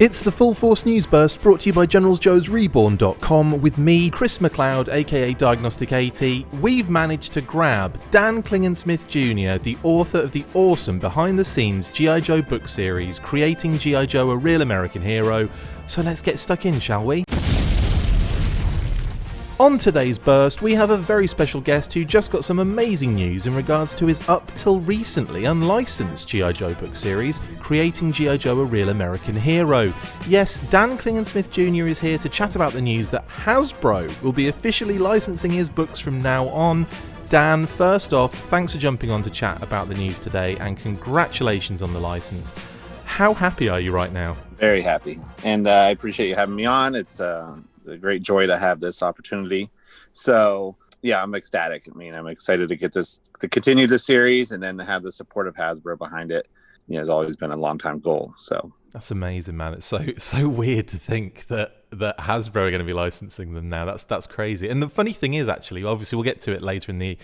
It's the Full Force News Burst brought to you by GeneralsJoesReborn.com with me, Chris McLeod, aka Diagnostic 80. We've managed to grab Dan Klingensmith Jr., the author of the awesome behind-the-scenes G.I. Joe book series, Creating G.I. Joe, a Real American Hero. So let's get stuck in, shall we? On today's burst, we have a very special guest who just got some amazing news in regards to his up till recently unlicensed G.I. Joe book series, Creating G.I. Joe, a Real American Hero. Yes, Dan Klingensmith Jr. is here to chat about the news that Hasbro will be officially licensing his books from now on. Dan, first off, thanks for jumping on to chat about the news today, and congratulations on the license. How happy are you right now? Very happy, and I appreciate you having me on. It's a great joy to have this opportunity. So yeah, I'm ecstatic. I mean, I'm excited to get this, to continue the series, and then to have the support of Hasbro behind it. You know, it's always been a long time goal. So that's amazing, man. It's so weird to think that Hasbro are going to be licensing them now. That's crazy. And the funny thing is, actually, obviously we'll get to it later in the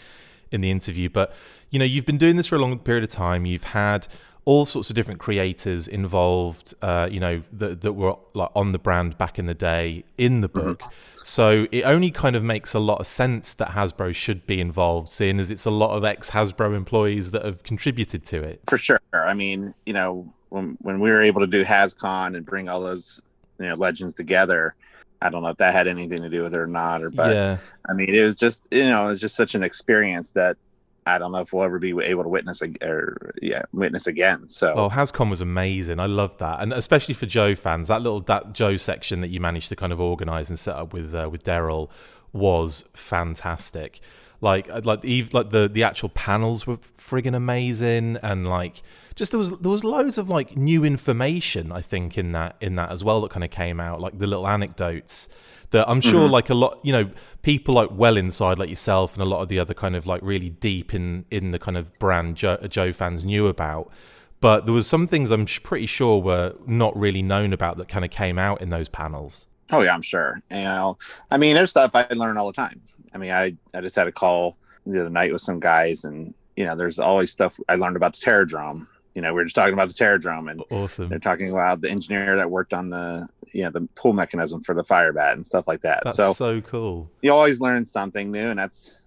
interview, but you know, you've been doing this for a long period of time. You've had all sorts of different creators involved, you know, that were like on the brand back in the day in the book. So it only kind of makes a lot of sense that Hasbro should be involved, seeing as it's a lot of ex-Hasbro employees that have contributed to it. For sure. I mean, you know, when we were able to do HasCon and bring all those, you know, legends together, I don't know if that had anything to do with it or not, but yeah. I mean, it was just, you know, it was just such an experience that I don't know if we'll ever be able to witness again. So, HasCon was amazing. I loved that, and especially for Joe fans, that Joe section that you managed to kind of organize and set up with Daryl was fantastic. Like the actual panels were friggin' amazing, and like just there was loads of like new information, I think, in that as well, that kind of came out, like the little anecdotes that I'm sure like a lot, you know, people like well inside like yourself and a lot of the other kind of like really deep in the kind of brand Joe fans knew about. But there was some things I'm pretty sure were not really known about that kind of came out in those panels. Oh yeah, I'm sure. You know, I mean, there's stuff I learn all the time. I mean, I just had a call the other night with some guys, and you know, there's always stuff I learned about the Terradrome. You know, we were just talking about the Terradrome, and awesome. They're talking about the engineer that worked on the pull mechanism for the fire bat and stuff like that. That's so cool. You always learn something new, and that's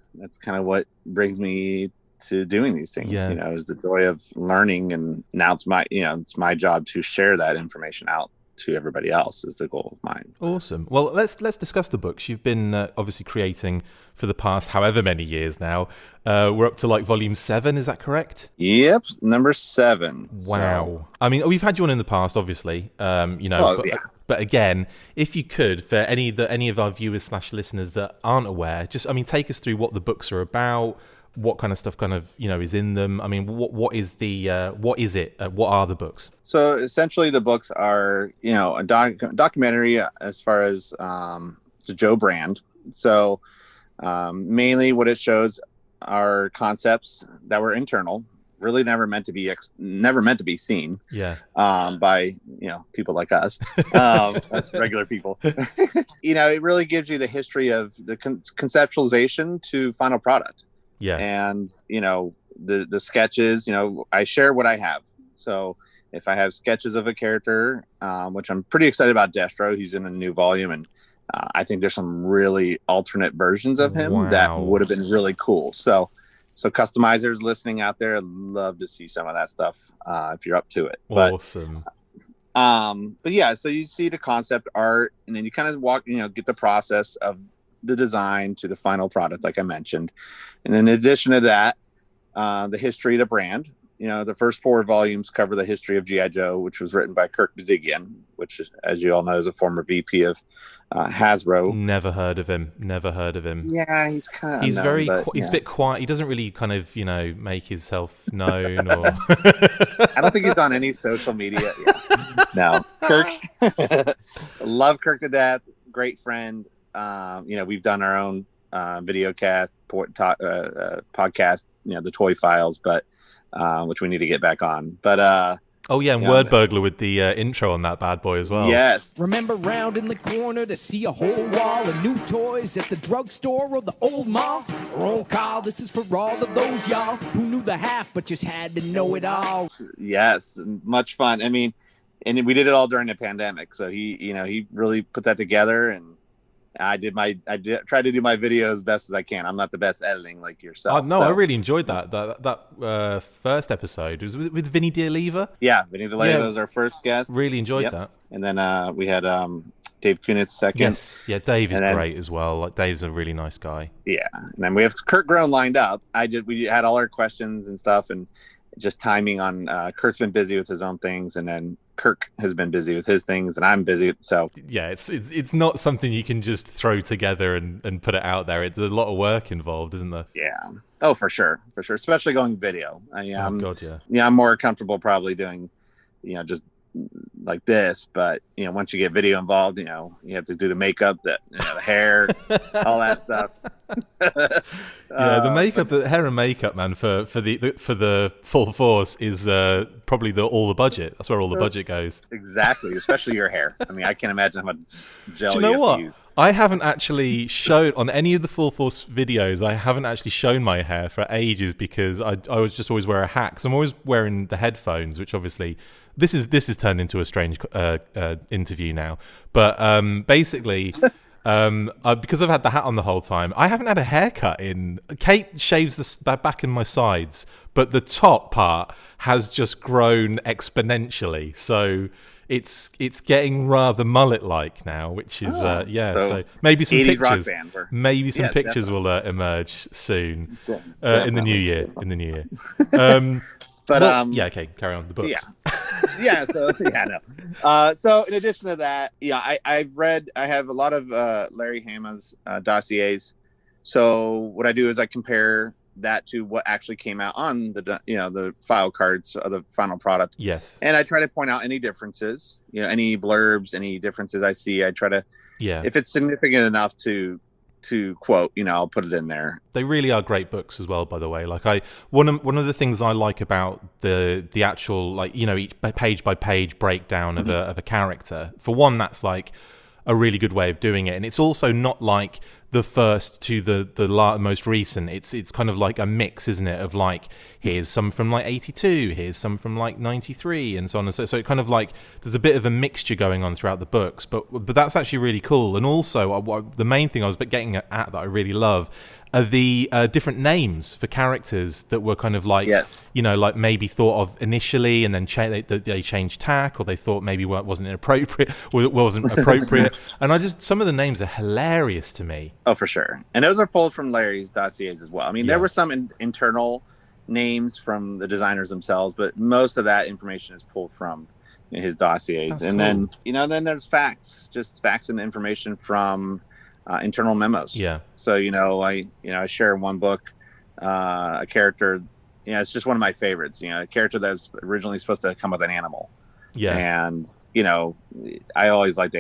kind of what brings me to doing these things. Yeah. You know, is the joy of learning, and now it's my job to share that information out to everybody else is the goal of mine. Awesome. Well, let's discuss the books you've been obviously creating for the past however many years now. We're up to like volume 7, is that correct? Yep, number 7. Wow. So, I mean, we've had you on in the past, obviously. You know, but again, if you could, for any of our viewers / listeners that aren't aware, just take us through what the books are about. What kind of stuff is in them? I mean, what is it? What are the books? So essentially the books are, you know, a documentary as far as the Joe brand. So mainly what it shows are concepts that were internal, really never meant to be seen. Yeah. By, you know, people like us. That's regular people. You know, it really gives you the history of the conceptualization to final product. Yeah. And, you know, the sketches, you know, I share what I have. So if I have sketches of a character, which I'm pretty excited about Destro, he's in a new volume, and I think there's some really alternate versions of him that would have been really cool. So customizers listening out there, I'd love to see some of that stuff if you're up to it. Awesome. But yeah, so you see the concept art, and then you kind of get the process of the design to the final product, like I mentioned. And in addition to that, the history of the brand. You know, the first 4 volumes cover the history of G.I. Joe, which was written by Kirk Bazigian, which, as you all know, is a former VP of Hasbro. Never heard of him. Yeah, he's a bit quiet. He doesn't really kind of, you know, make himself known. Or I don't think he's on any social media. Yeah. No, Kirk. Love Kirk to death. Great friend. You know, we've done our own video cast, podcast, you know, the Toy Files, but which we need to get back on. But oh yeah, and Word Burglar with the intro on that bad boy as well. Yes. Remember round in the corner to see a whole wall of new toys at the drugstore or the old mall? Roll call, this is for all of those y'all who knew the half but just had to know it all. Yes, much fun. I mean, and we did it all during the pandemic. So he really put that together, and I try to do my video as best as I can. I'm not the best editing like yourself. No, I really enjoyed that first episode. It was with Vinny D'Aliva. Yeah, Vinny D'Aliva was our first guest. Really enjoyed that. And then we had Dave Kunitz second. Yes, yeah, Dave is great as well. Like, Dave's a really nice guy. Yeah, and then we have Kurt Groen lined up. We had all our questions and stuff, and just timing on Kurt's been busy with his own things, and then Kirk has been busy with his things, and I'm busy. So yeah, it's not something you can just throw together and put it out there. It's a lot of work involved, isn't there? Yeah. Oh, for sure, especially going video. I'm more comfortable probably doing, just like this, but once you get video involved, you have to do the makeup, the hair, all that stuff. The makeup, the hair and makeup, man, for the full force is probably all the budget. That's where all the budget goes. Exactly, especially your hair. I mean, I can't imagine how much gel you have to use. I haven't actually shown on any of the full force videos. I haven't actually shown my hair for ages because I would just always wear a hat. 'Cause I'm always wearing the headphones, which obviously. This is turned into a strange interview now, but basically, because I've had the hat on the whole time, I haven't had a haircut in. Kate shaves the back and my sides, but the top part has just grown exponentially. So it's getting rather mullet-like now, which is So maybe some pictures, pictures will emerge soon in the new year. But okay, carry on the books. Yeah. So in addition to that, I have a lot of Larry Hama's dossiers. So what I do is I compare that to what actually came out on the file cards of the final product. Yes. And I try to point out any differences, any blurbs, any differences I see. I try to, if it's significant enough to quote, I'll put it in there. They really are great books as well, by the way. Like one of the things I like about the actual, each page by page breakdown of a character. For one, that's like a really good way of doing it, and it's also not like the first to the most recent. It's kind of like a mix, isn't it? Of like, here's some from like 82, here's some from like 93, and so on and so. So it kind of like there's a bit of a mixture going on throughout the books, but that's actually really cool. And also, the main thing I was getting at that I really love are the different names for characters that were kind of like, like maybe thought of initially, and then they changed tack, or they thought maybe wasn't appropriate. And some of the names are hilarious to me. Oh, for sure. And those are pulled from Larry's dossiers as well. I mean, there were some internal names from the designers themselves, but most of that information is pulled from his dossiers. That's and cool. Then there's facts and information from internal memos. Yeah. So I share in one book a character. It's just one of my favorites. A character that's originally supposed to come with an animal. Yeah. And I always liked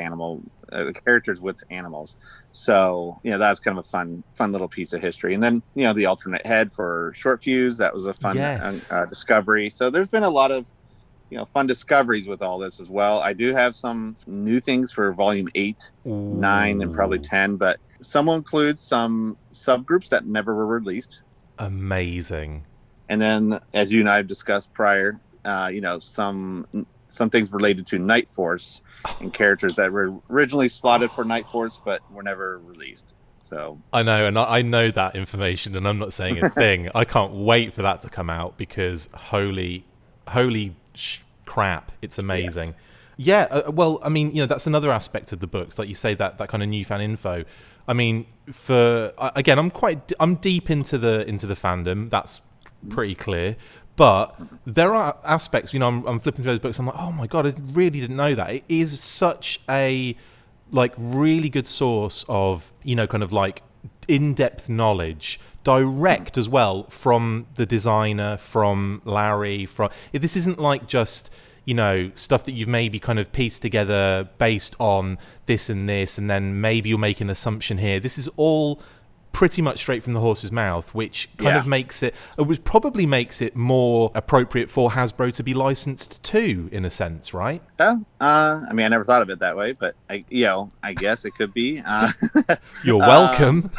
characters with animals. So that's kind of a fun little piece of history. And then the alternate head for Short Fuse, that was a fun discovery. So there's been a lot of fun discoveries with all this as well. I do have some new things for volume 8, 9, and probably 10, but some will include some subgroups that never were released. Amazing. And then, as you and I have discussed prior, some things related to Night Force and characters that were originally slotted for Night Force but were never released. So I know, and I know that information, and I'm not saying a thing. I can't wait for that to come out because holy crap, it's amazing. Yes. Yeah, well, I mean, that's another aspect of the books, like you say, that kind of new fan info. I mean, I'm deep into the fandom. That's pretty clear. But there are aspects, I'm flipping through those books. I'm like, oh my god, I really didn't know that. It is such a really good source of kind of like in-depth knowledge, direct as well, from the designer, from Larry. This isn't like just stuff that you've maybe kind of pieced together based on this, and then maybe you'll make an assumption here. This is all pretty much straight from the horse's mouth, which kind of probably makes it more appropriate for Hasbro to be licensed to, in a sense, right? I mean, I never thought of it that way, but I guess it could be. You're welcome.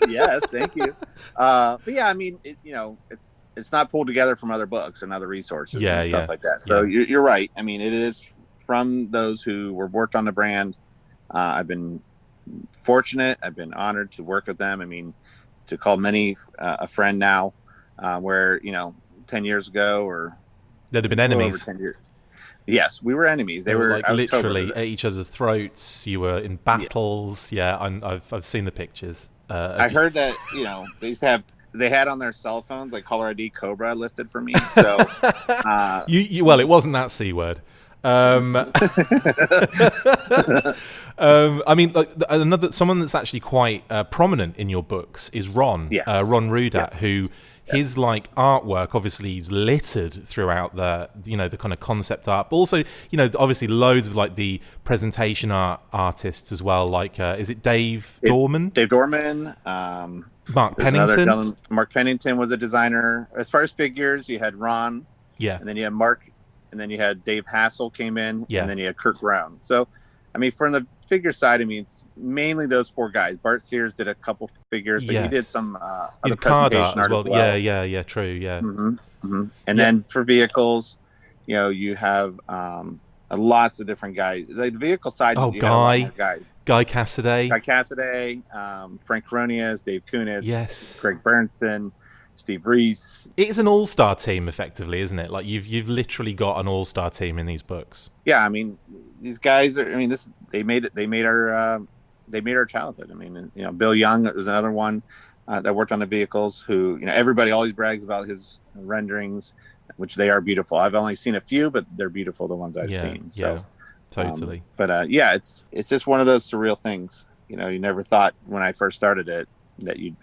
Yes, thank you. But yeah, I mean, it's not pulled together from other books and other resources and stuff like that. So you're right. I mean, it is from those who were worked on the brand. I've been fortunate. I've been honored to work with them. I mean, to call many a friend now, where 10 years ago or They'd have been a little enemies. over 10 years. Yes, we were enemies. They were like I was literally at each other's throats. You were in battles. Yeah, I've seen the pictures. I heard that they had on their cell phones like caller ID Cobra listed for me. So well, it wasn't that C word. I mean, like someone that's actually quite prominent in your books is Ron. Yeah. Ron Rudat, Yes. who his like artwork obviously is littered throughout the the kind of concept art, but also obviously loads of like the presentation artists as well. Like is it Dave Dorman? Dave Dorman. Mark Pennington. Mark Pennington was a designer. As far as figures, you had Ron. Yeah. And then you had Mark, and then you had Dave Hassel came in. Yeah. And then you had Kirk Brown. So, I mean, from the figure side, I mean, it's mainly those four guys. Bart Sears did a couple figures, but he did some other presentation art as well. Yeah, true, yeah. Mm-hmm, mm-hmm. And then for vehicles, you have lots of different guys. Like the vehicle side, you have a lot more guys. Guy Cassidy, Frank Coronias, Dave Kunitz, yes, Greg Bernston, Steve Reese. It's an all-star team, effectively, isn't it? Like you've literally got an all-star team in these books. Yeah, I mean, these guys are. I mean, they made our childhood. I mean, Bill Young was another one that worked on the vehicles. Who everybody always brags about his renderings, which they are beautiful. I've only seen a few, but they're beautiful, the ones I've seen. So, yeah, totally. It's just one of those surreal things. You never thought when I first started it that you'd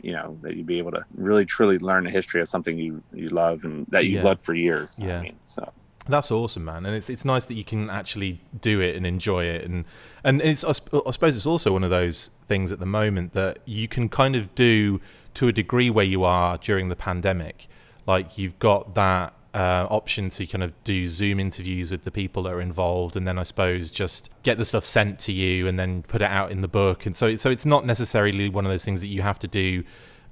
be able to really truly learn the history of something you love and that you've loved for years. Yeah. I mean, so that's awesome, man, and it's nice that you can actually do it and enjoy it, and it's I suppose it's also one of those things at the moment that you can kind of do to a degree where you are during the pandemic. Like you've got that option to kind of do Zoom interviews with the people that are involved, and then I suppose just get the stuff sent to you and then put it out in the book. And so it's not necessarily one of those things that you have to do,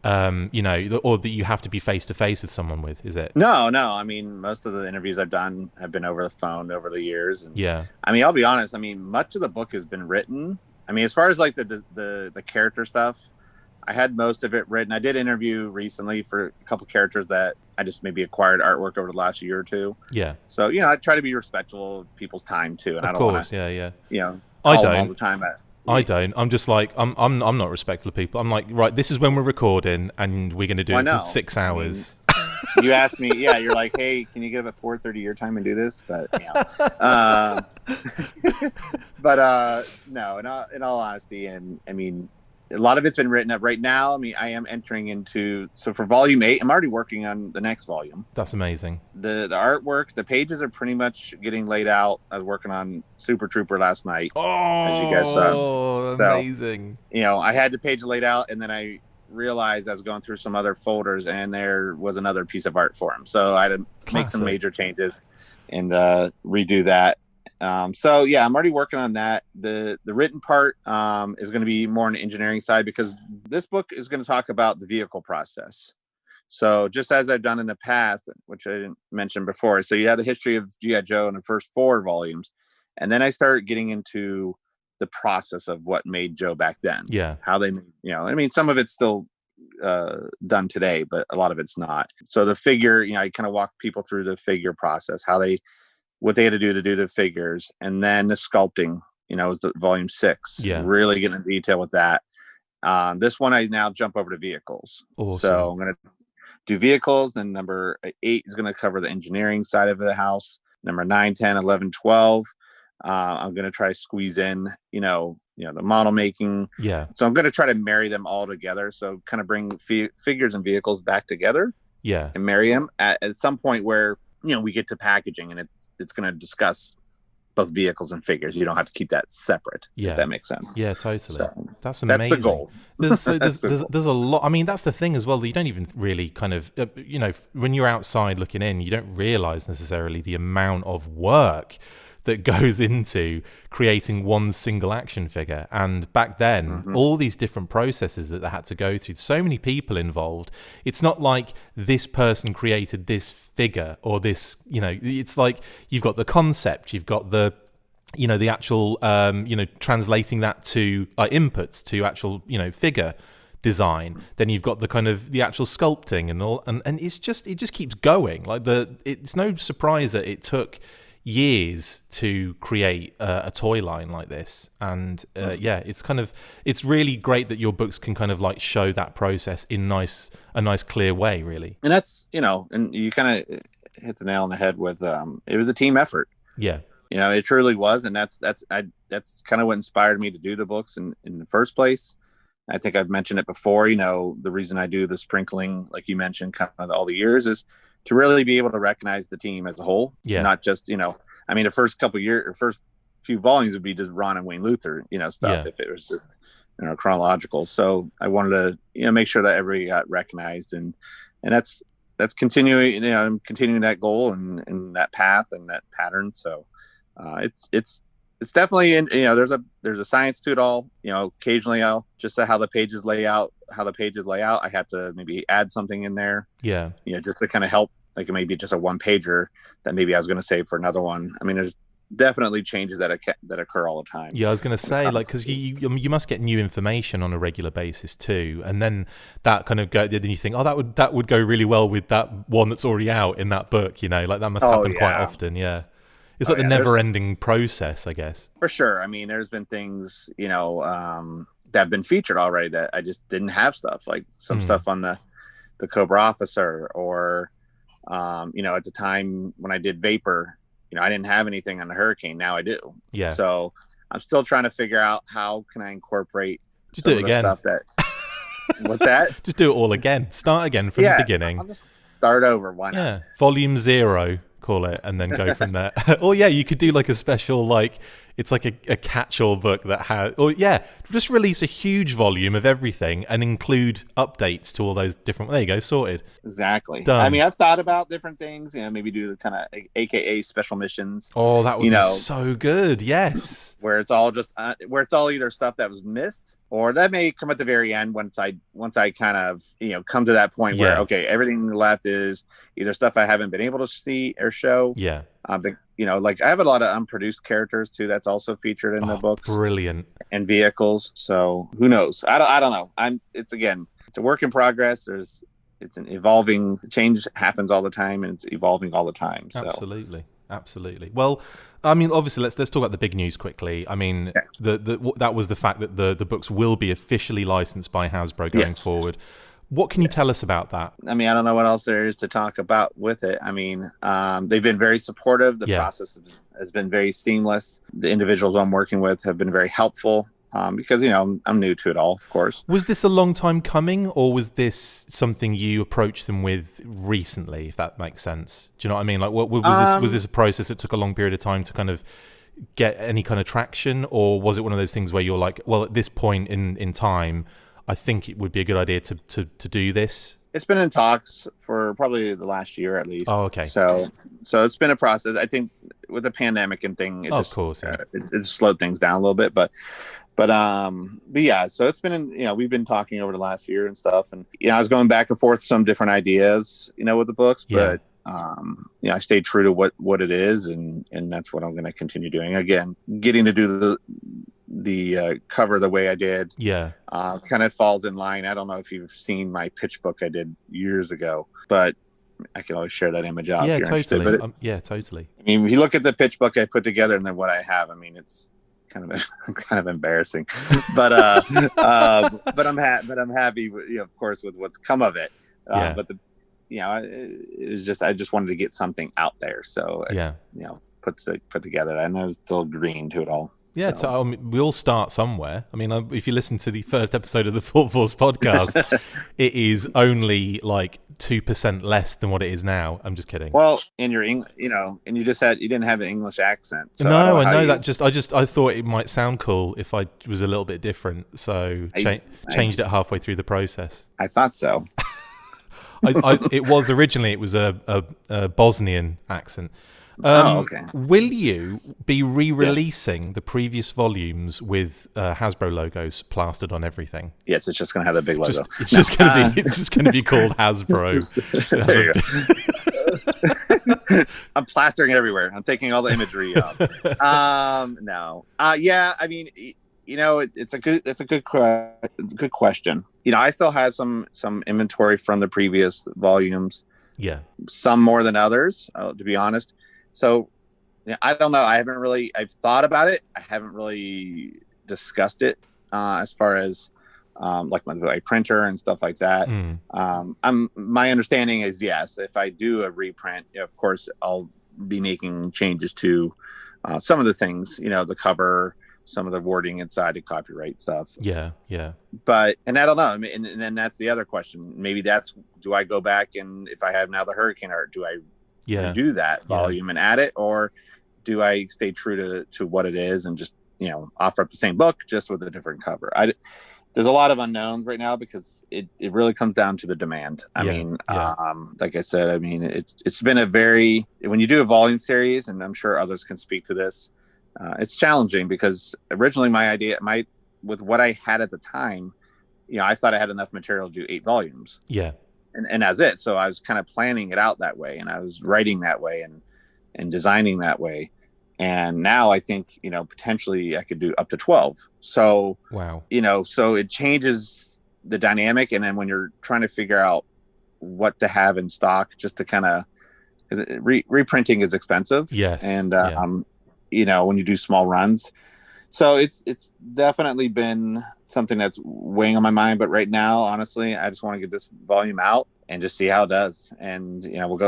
or that you have to be face to face with someone with, is it? No. I mean, most of the interviews I've done have been over the phone over the years. And, yeah. I mean, I'll be honest. I mean, much of the book has been written. I mean, as far as like the character stuff, I had most of it written. I did interview recently for a couple characters that I just maybe acquired artwork over the last year or two. Yeah. So, I try to be respectful of people's time too. And of I don't course, wanna, yeah. I don't all the time. I don't. I'm just like, I'm not respectful of people. I'm like, right, this is when we're recording and we're going to do it for 6 hours. I mean, you asked me, you're like, hey, can you get up at 4:30 your time and do this? But, no, in all honesty, and I mean, a lot of it's been written up right now. I mean, I am entering into, so for volume 8, I'm already working on the next volume. That's amazing. The artwork, the pages are pretty much getting laid out. I was working on Super Trooper last night. As you guys saw. Amazing. So, I had the page laid out, and then I realized I was going through some other folders, and there was another piece of art for him. So I had to make some major changes and redo that. I'm already working on that. The written part is going to be more on the engineering side, because this book is going to talk about the vehicle process. So just as I've done in the past, which I didn't mention before, so you have the history of G.I. Joe in the first 4 volumes, and then I started getting into the process of what made Joe back then. Yeah. How they, I mean, some of it's still done today, but a lot of it's not. So the figure, I kind of walk people through the figure process, what they had to do the figures, and then the sculpting, was the volume 6. Yeah. Really getting into detail with that. This one, I now jump over to vehicles. Awesome. So I'm going to do vehicles. Then number 8 is going to cover the engineering side of the house. Number 9, 10, 11, 12. I'm going to try to squeeze in, the model making. Yeah. So I'm going to try to marry them all together. So kind of bring figures and vehicles back together. Yeah. And marry them at some point where, we get to packaging, and it's going to discuss both vehicles and figures. You don't have to keep that separate. Yeah. If that makes sense. Yeah, totally. So, that's amazing. That's the goal. There's a lot. I mean, that's the thing as well. That you don't even really kind of, when you're outside looking in, you don't realize necessarily the amount of work that goes into creating one single action figure. And back then, all these different processes that they had to go through, so many people involved. It's not like this person created this figure or this, it's like you've got the concept, you've got the the actual, translating that to inputs to actual, figure design. Then you've got the kind of the actual sculpting and all, and it just keeps going. Like it's no surprise that it took years to create a toy line like this, and it's really great that your books can kind of like show that process in a nice clear way, really. And that's, and you kind of hit the nail on the head with it was a team effort. Yeah. It truly was, and that's kind of what inspired me to do the books in the first place. I think I've mentioned it before. The reason I do the sprinkling, like you mentioned, kind of all the years, is to really be able to recognize the team as a whole. Yeah. Not just, the first couple of years or first few volumes would be just Ron and Wayne Luther, stuff, if it was just, chronological. So I wanted to, make sure that everybody got recognized, and that's continuing, I'm continuing that goal and that path and that pattern. So it's definitely there's a science to it all. Occasionally I'll just how the pages lay out, I have to maybe add something in there. Yeah. Just to kind of help, like maybe just a one pager that maybe I was going to save for another one. I mean, there's definitely changes that occur all the time. Yeah, I was going to say, like, because you must get new information on a regular basis too, and then that kind of then you think, that would go really well with that one that's already out in that book. Like that must happen quite often. Yeah. It's like the never-ending process, I guess. For sure. I mean, there's been things, that have been featured already that I just didn't have stuff, like some stuff on the Cobra Officer, or, at the time when I did Vapor, I didn't have anything on the Hurricane. Now I do. Yeah. So I'm still trying to figure out how can I incorporate just do it again. Stuff that. What's that? Just do it all again. Start again from the beginning. I'll just start over. Why not? Yeah. Volume 0. Call it, and then go from there. Or you could do like a special, like it's like a catch-all book that has, just release a huge volume of everything and include updates to all those different. There you go, sorted. Exactly. Done. I mean, I've thought about different things. Maybe do the kind of AKA special missions. Oh, that would be so good. Yes. Where it's all either stuff that was missed, or that may come at the very end once I kind of come to that point where everything left is either stuff I haven't been able to see or show. Yeah. But like I have a lot of unproduced characters too. That's also featured in the books. Brilliant. And vehicles. So who knows? I don't know. It's a work in progress. It's an evolving, change happens all the time, and it's evolving all the time. So. Absolutely. Well, I mean, obviously, let's talk about the big news quickly. I mean, that was the fact that the books will be officially licensed by Hasbro going forward. What can you tell us about that? I mean, I don't know what else there is to talk about with it. I mean, they've been very supportive. The process has been very seamless. The individuals I'm working with have been very helpful because, I'm new to it all, of course. Was this a long time coming, or was this something you approached them with recently, if that makes sense? Do you know what I mean? Like, was this a process that took a long period of time to kind of get any kind of traction, or was it one of those things where you're like, well, at this point in time, I think it would be a good idea to do this? It's been in talks for probably the last year at least. Oh, okay. So it's been a process. I think with the pandemic and thing, of course, it slowed things down a little bit. But yeah. So it's been we've been talking over the last year and stuff, and I was going back and forth some different ideas, with the books, but I stayed true to what it is, and that's what I'm going to continue doing. Again, getting to do the cover the way I did kind of falls in line. I don't know if you've seen my pitch book I did years ago, but I can always share that image out if you're interested. But totally. I mean, if you look at the pitch book I put together and then what I have, I mean, it's kind of embarrassing, but I'm happy, of course, with what's come of it. But it was just, I just wanted to get something out there. So I just, put together, and I was still green to it all. Yeah, so. We all start somewhere. I mean, if you listen to the first episode of the Thought Force podcast, it is only like 2% less than what it is now. I'm just kidding. Well, in your and you didn't have an English accent. So no, I know that. I thought it might sound cool if I was a little bit different, so changed it halfway through the process. I thought so. It was a Bosnian accent. Okay. Will you be re-releasing the previous volumes with Hasbro logos plastered on everything? Yes, it's just going to have the big logo. It's just going to be called Hasbro. There you go. I'm plastering it everywhere. I'm taking all the imagery off. No. Yeah. I mean, it's a good question. I still have some inventory from the previous volumes. Yeah. Some more than others, to be honest. So, yeah, I don't know. I've thought about it. I haven't really discussed it as far as like my printer and stuff like that. My understanding is, yes, if I do a reprint, of course, I'll be making changes to some of the things, the cover, some of the wording inside the copyright stuff. Yeah. But, and I don't know. I mean, and then that's the other question. Maybe do I go back, and if I have now the hurricane art, do I do that volume and add it, or do I stay true to what it is and just, offer up the same book just with a different cover? There's a lot of unknowns right now because it really comes down to the demand. I mean, like I said, I mean, it's been when you do a volume series, and I'm sure others can speak to this, it's challenging because originally my idea, with what I had at the time, I thought I had enough material to do 8 volumes. Yeah. And that's it. So I was kind of planning it out that way, and I was writing that way and designing that way. And now I think, potentially I could do up to 12. So, wow. So it changes the dynamic. And then when you're trying to figure out what to have in stock, just to kind of, because reprinting is expensive. Yes. And, when you do small runs. So it's definitely been something that's weighing on my mind. But right now, honestly, I just want to get this volume out and just see how it does. And,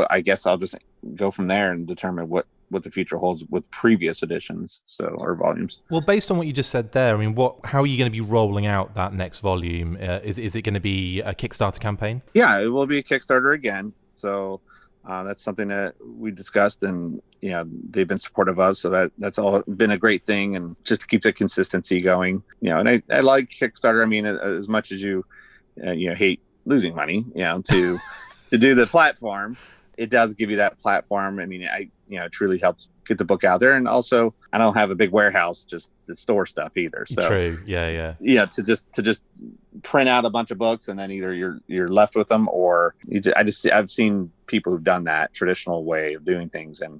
I guess I'll just go from there and determine what the future holds with previous editions, or volumes. Well, based on what you just said there, I mean, how are you going to be rolling out that next volume? Is it going to be a Kickstarter campaign? Yeah, it will be a Kickstarter again. So that's something that we discussed, and they've been supportive of. So that's all been a great thing, and just to keep the consistency going. And I like Kickstarter. I mean, as much as you hate losing money, to do the platform, it does give you that platform. I mean, it truly helps get the book out there. And also, I don't have a big warehouse just to store stuff either. So true. Yeah. To just print out a bunch of books, and then either you're left with them, or I've seen people who've done that traditional way of doing things, and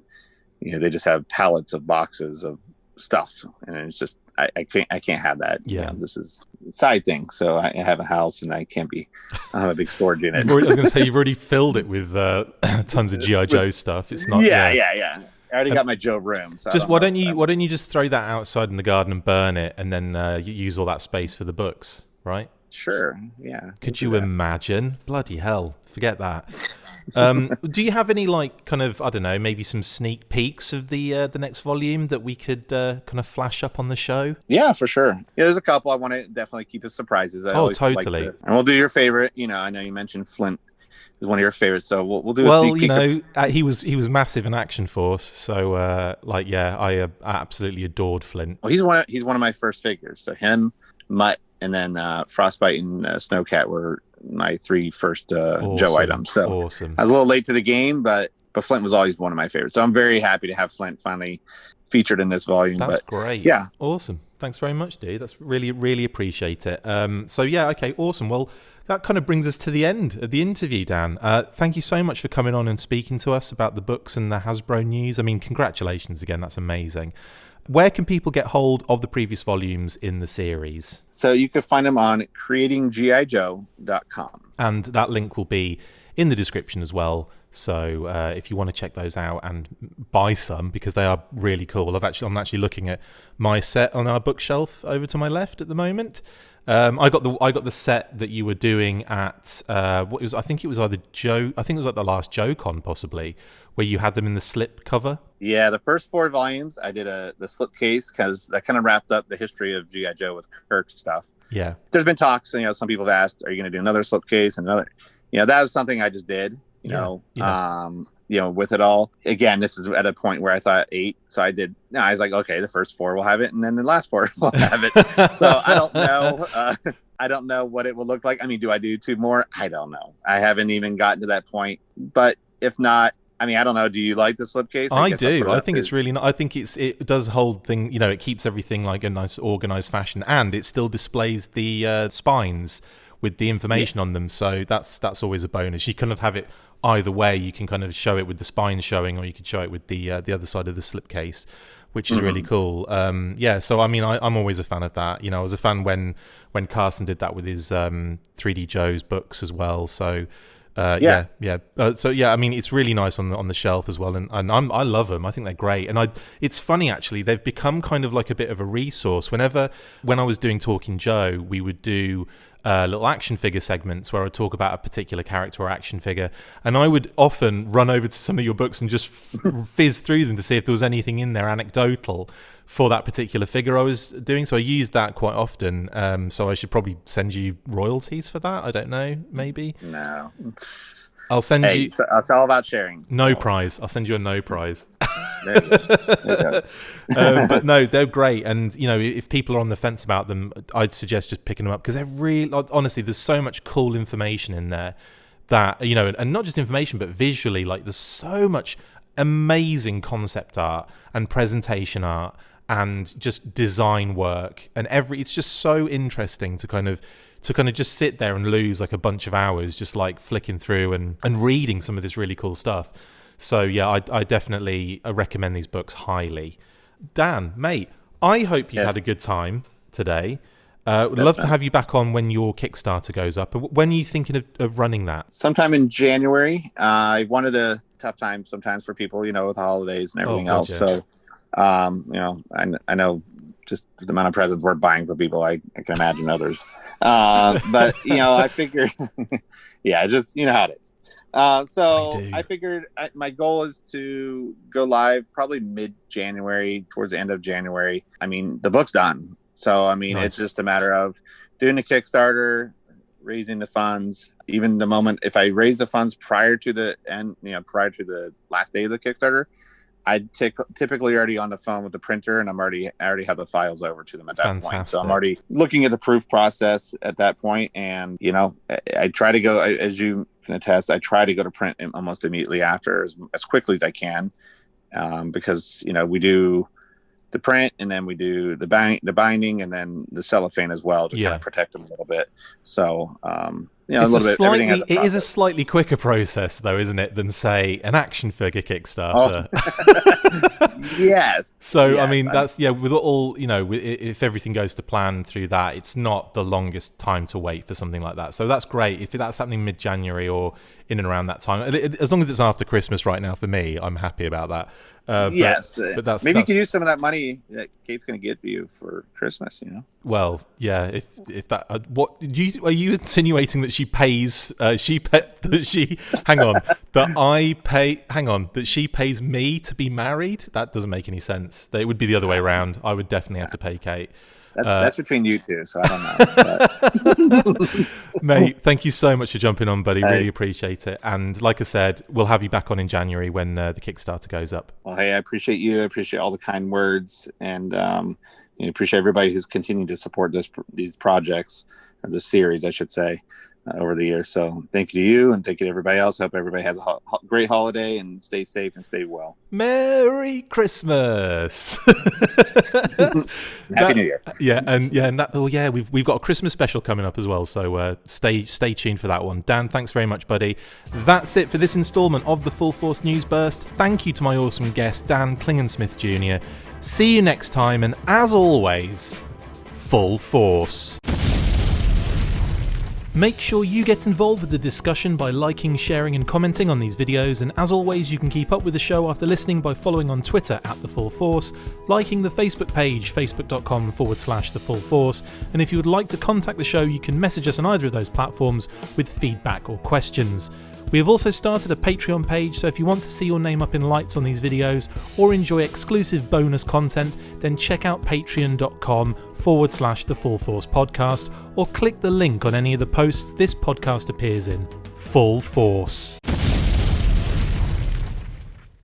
they just have pallets of boxes of stuff, and it's just I can't have that. Yeah. This is a side thing. So I have a house, and I have a big storage unit. I was going to say, you've already filled it with tons of G.I. Joe stuff. It's not. Yeah. I already got my Joe room. So why don't you just throw that outside in the garden and burn it, and then you use all that space for the books, right? Sure. Yeah. Could you imagine? Bloody hell. Forget that. Do you have any, kind of, I don't know, maybe some sneak peeks of the next volume that we could kind of flash up on the show? Yeah, for sure. Yeah, there's a couple I want to definitely keep as surprises. Totally. And we'll do your favorite. I know you mentioned Flint is one of your favorites, so we'll do a sneak peek. He was massive in Action Force, so I absolutely adored Flint. Well, he's one of my first figures. So him, Mutt, and then Frostbite and Snowcat were my 3 first Joe items. So awesome. I was a little late to the game, but Flint was always one of my favorites. So I'm very happy to have Flint finally featured in this volume. That's great. Yeah. Awesome. Thanks very much, dude. That's really, really appreciate it. Okay, awesome. Well, that kind of brings us to the end of the interview, Dan. Thank you so much for coming on and speaking to us about the books and the Hasbro news. I mean, congratulations again. That's amazing. Where can people get hold of the previous volumes in the series? So you can find them on creatinggijoe.com. And that link will be in the description as well. So if you want to check those out and buy some, because they are really cool. I'm actually looking at my set on our bookshelf over to my left at the moment. I got the set that you were doing at I think it was either Joe. I think it was like the last JoeCon possibly, where you had them in the slip cover. Yeah, the first 4 volumes I did the slipcase, because that kind of wrapped up the history of G.I. Joe with Kirk stuff. Yeah, there's been talks, and some people have asked, are you going to do another slipcase and another? That was something I just did. With it all. Again, this is at a point where I thought 8, so I did. No, I was like, okay, the first 4 will have it, and then the last 4 will have it. So I don't know. I don't know what it will look like. I mean, do I do 2 more? I don't know. I haven't even gotten to that point. But if not, I mean, I don't know. Do you like the slipcase? I do. I think it's really. I think it does hold thing. It keeps everything like a nice organized fashion, and it still displays the spines with the information on them. So that's always a bonus. You kind of have it either way. You can kind of show it with the spine showing, or you could show it with the other side of the slipcase, which is really cool. So I mean, I'm always a fan of that. You know, I was a fan when Carson did that with his 3D Joe's books as well. So I mean, it's really nice on the shelf as well, and I love them. I think they're great, and it's funny actually. They've become kind of like a bit of a resource. When I was doing Talking Joe, we would do little action figure segments where I'd talk about a particular character or action figure, and I would often run over to some of your books and just fizz through them to see if there was anything in there anecdotal for that particular figure I was doing. So I used that quite often. So I should probably send you royalties for that. I don't know, maybe. No. I'll send you. It's all about sharing. No prize. I'll send you a no prize. There you go. But no, they're great. And, you know, if people are on the fence about them, I'd suggest just picking them up, because they're really, honestly, there's so much cool information in there that, you know, and not just information, but visually, like there's so much amazing concept art and presentation art and just design work, and it's just so interesting to kind of just sit there and lose like a bunch of hours just like flicking through and reading some of this really cool stuff. So yeah, I definitely recommend these books highly. Dan, mate, I hope you had a good time today. Would love to have you back on when your Kickstarter goes up. When are you thinking of running that? Sometime in January. I wanted a tough time sometimes for people, you know, with the holidays and everything else. So, you know, I know just the amount of presents we're buying for people, I can imagine others. But, you know, I figured, yeah, just, you know how it is. So I figured my goal is to go live probably mid-January, towards the end of January. I mean, the book's done. So, I mean, It's just a matter of doing a Kickstarter, raising the funds. Even the moment, if I raise the funds prior to the end, you know, prior to the last day of the Kickstarter, I'd typically already on the phone with the printer, and I already have the files over to them at that point. So I'm already looking at the proof process at that point. And, you know, I try to go, as you can attest, I try to go to print almost immediately after, as quickly as I can, because, you know, we do the print, and then we do the binding, and then the cellophane as well to kind of protect them a little bit. So, you know, a little bit. It is a slightly quicker process, though, isn't it, than say an action figure Kickstarter? Oh. Yes. So yes, I mean, that's with all, you know, if everything goes to plan through that, it's not the longest time to wait for something like that. So that's great if that's happening mid-January or in and around that time. As long as it's after Christmas right now, for me, I'm happy about that. Yes, but maybe you can use some of that money that Kate's going to give you for Christmas. You know. Well, yeah. If that, what are you insinuating that she pays? That she pays me to be married? That doesn't make any sense. It would be the other way around. I would definitely have to pay Kate. That's between you two, so I don't know. Mate, thank you so much for jumping on, buddy. Really appreciate it. And like I said, we'll have you back on in January when the Kickstarter goes up. Well, hey, I appreciate you. I appreciate all the kind words, and appreciate everybody who's continued to support these projects, or this series, I should say, over the years. So thank you to you, and thank you to everybody else. Hope everybody has a great holiday, and stay safe and stay well. Merry Christmas. Happy New Year. We've got a Christmas special coming up as well, so stay tuned for that one. Dan, thanks very much, buddy. That's it for this installment of the Full Force News Burst. Thank you to my awesome guest, Dan Klingensmith Jr. See you next time, and as always, full force. Make sure you get involved with the discussion by liking, sharing and commenting on these videos, and as always you can keep up with the show after listening by following on Twitter @TheFullForce, liking the Facebook page facebook.com/TheFullForce, and if you would like to contact the show you can message us on either of those platforms with feedback or questions. We have also started a Patreon page, so if you want to see your name up in lights on these videos or enjoy exclusive bonus content, then check out patreon.com/TheFullForce podcast or click the link on any of the posts this podcast appears in. Full Force.